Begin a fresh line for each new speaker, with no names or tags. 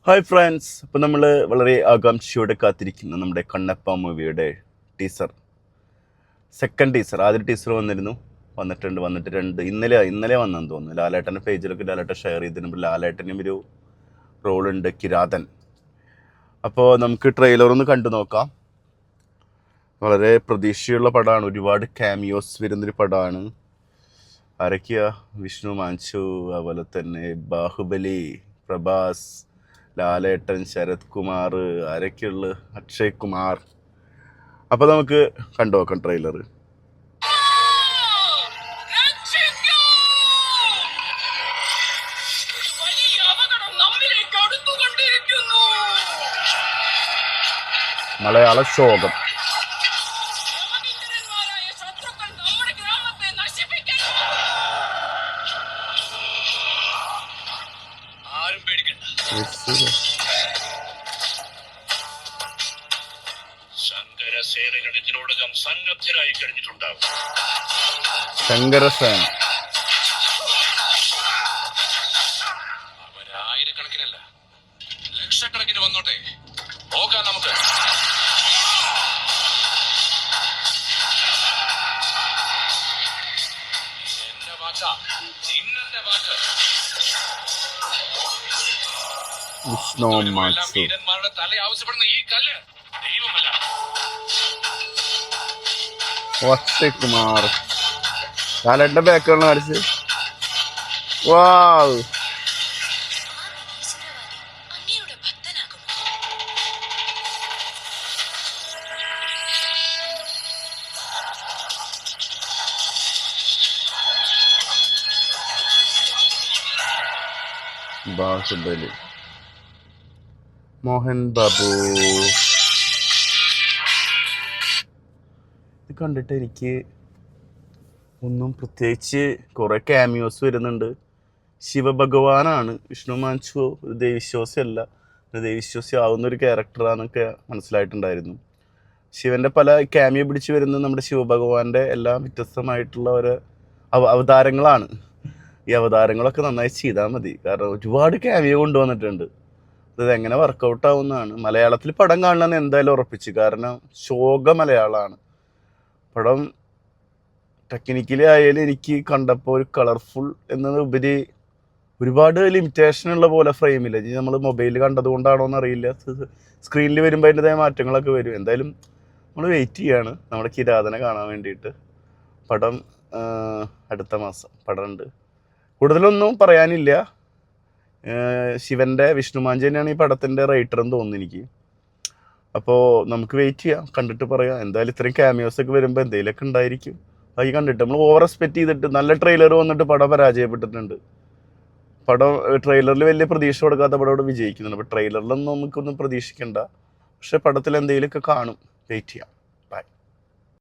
Hi friends, അപ്പോൾ നമ്മൾ വളരെ ആകാംക്ഷയോടെ കാത്തിരിക്കുന്ന നമ്മുടെ കണ്ണപ്പ മൂവിയുടെ ടീസർ, സെക്കൻഡ് ടീസർ. ആദ്യ ടീസർ വന്നിട്ട് ഇന്നലെ വന്നെന്ന് തോന്നുന്നു. ലാലേട്ടൻ്റെ പേജിലൊക്കെ ലാലേട്ടൻ ഷെയർ ചെയ്തിട്ടുണ്ട്. ലാലേട്ടനും ഒരു റോളുണ്ട്, കിരാതൻ. അപ്പോൾ നമുക്ക് ട്രെയിലറൊന്ന് കണ്ടു നോക്കാം. വളരെ പ്രതീക്ഷയുള്ള പടമാണ്, ഒരുപാട് ക്യാമിയോസ് വരുന്നൊരു പടമാണ്. ആരൊക്കെയാ? വിഷ്ണു മാഞ്ചു, അതുപോലെ തന്നെ ബാഹുബലി, പ്രഭാസ്, ലാലേട്ടൻ, ശരത് കുമാർ, ആരൊക്കെയുള്ള, അക്ഷയ് കുമാർ. അപ്പോൾ നമുക്ക് കണ്ടു നോക്കാം ട്രെയിലർ. മലയാള ശോകം.
ശങ്കരസേനകൾ ഇതിനോടകം സന്നദ്ധരായി കഴിഞ്ഞിട്ടുണ്ടാവും.
ശങ്കരസേന
അവരായിരക്കണക്കിനല്ല, ലക്ഷക്കണക്കിന് വന്നോട്ടെ, പോകാം നമുക്ക്. എന്റെ വാക്കാ, ഇന്നെന്റെ വാക്ക്.
വിഷ്ണു മാഞ്ചു,
വീരന്മാരുടെ തല ആവശ്യപ്പെടുന്ന ഈ കല്ല് ദൈവമല്ല.
അക്ഷയ് കുമാർ, ലാലേട്ടൻ്റെ ബാക്ക്ഗ്രൗണ്ട് കാണിച്ച്. വാവ്, ബാഹുബലി, മോഹൻ ബാബു. ഇത് കണ്ടിട്ട് എനിക്ക് ഒന്നും പ്രത്യേകിച്ച്, കുറേ ക്യാമിയോസ് വരുന്നുണ്ട്. ശിവഭഗവാനാണ് വിഷ്ണു മാഞ്ചു. ഒരു ദൈവവിശ്വാസിയല്ല, ഒരു ദൈവവിശ്വാസി ആവുന്ന ഒരു ക്യാരക്ടറാന്നൊക്കെ മനസ്സിലായിട്ടുണ്ടായിരുന്നു. ശിവൻ്റെ പല ക്യാമിയോ പിടിച്ച് വരുന്നത് നമ്മുടെ ശിവഭഗവാന്റെ എല്ലാം വ്യത്യസ്തമായിട്ടുള്ള ഒരു അവതാരങ്ങളാണ്. ഈ അവതാരങ്ങളൊക്കെ നന്നായി ചെയ്താൽ മതി, കാരണം ഒരുപാട് ക്യാമിയോ കൊണ്ടുവന്നിട്ടുണ്ട്. അത് എങ്ങനെ വർക്കൗട്ട് ആവുന്നതാണ്. മലയാളത്തിൽ പടം കാണണമെന്ന് എന്തായാലും ഉറപ്പിച്ചു, കാരണം ശോക മലയാളമാണ് പടം. ടെക്നിക്കലി ആയാലും എനിക്ക് കണ്ടപ്പോൾ ഒരു കളർഫുൾ എന്നതിലുപരി ഒരുപാട് ലിമിറ്റേഷൻ ഉള്ള പോലെ ഫ്രെയിമില്ല. നമ്മൾ മൊബൈലിൽ കണ്ടതുകൊണ്ടാണോ എന്നറിയില്ല, സ്ക്രീനിൽ വരുമ്പോൾ അതിൻ്റെതായ മാറ്റങ്ങളൊക്കെ വരും. എന്തായാലും നമ്മൾ വെയിറ്റ് ചെയ്യാണ് നമ്മുടെ കിരാതനെ കാണാൻ വേണ്ടിയിട്ട്. പടം അടുത്ത മാസം പടമുണ്ട്. കൂടുതലൊന്നും പറയാനില്ല. ശിവൻ്റെ, വിഷ്ണു മാഞ്ചു തന്നെയാണ് ഈ പടത്തിൻ്റെ റൈറ്റർ എന്ന് തോന്നുന്നു എനിക്ക്. അപ്പോൾ നമുക്ക് വെയിറ്റ് ചെയ്യാം, കണ്ടിട്ട് പറയാം. എന്തായാലും ഇത്രയും ക്യാമിയോസൊക്കെ വരുമ്പോൾ എന്തെങ്കിലുമൊക്കെ ഉണ്ടായിരിക്കും. അത് കണ്ടിട്ട് നമ്മൾ ഓവർ എക്സ്പെക്റ്റ് ചെയ്തിട്ട് നല്ല ട്രെയിലർ വന്നിട്ട് പടം പരാജയപ്പെട്ടിട്ടുണ്ട്. പടം ട്രെയിലറിൽ വലിയ പ്രതീക്ഷ കൊടുക്കാത്ത പടം ഇവിടെ വിജയിക്കുന്നുണ്ട്. അപ്പോൾ ട്രെയിലറിലൊന്നും നമുക്കൊന്നും പ്രതീക്ഷിക്കേണ്ട, പക്ഷെ പടത്തിൽ എന്തെങ്കിലുമൊക്കെ കാണും. വെയിറ്റ് ചെയ്യാം.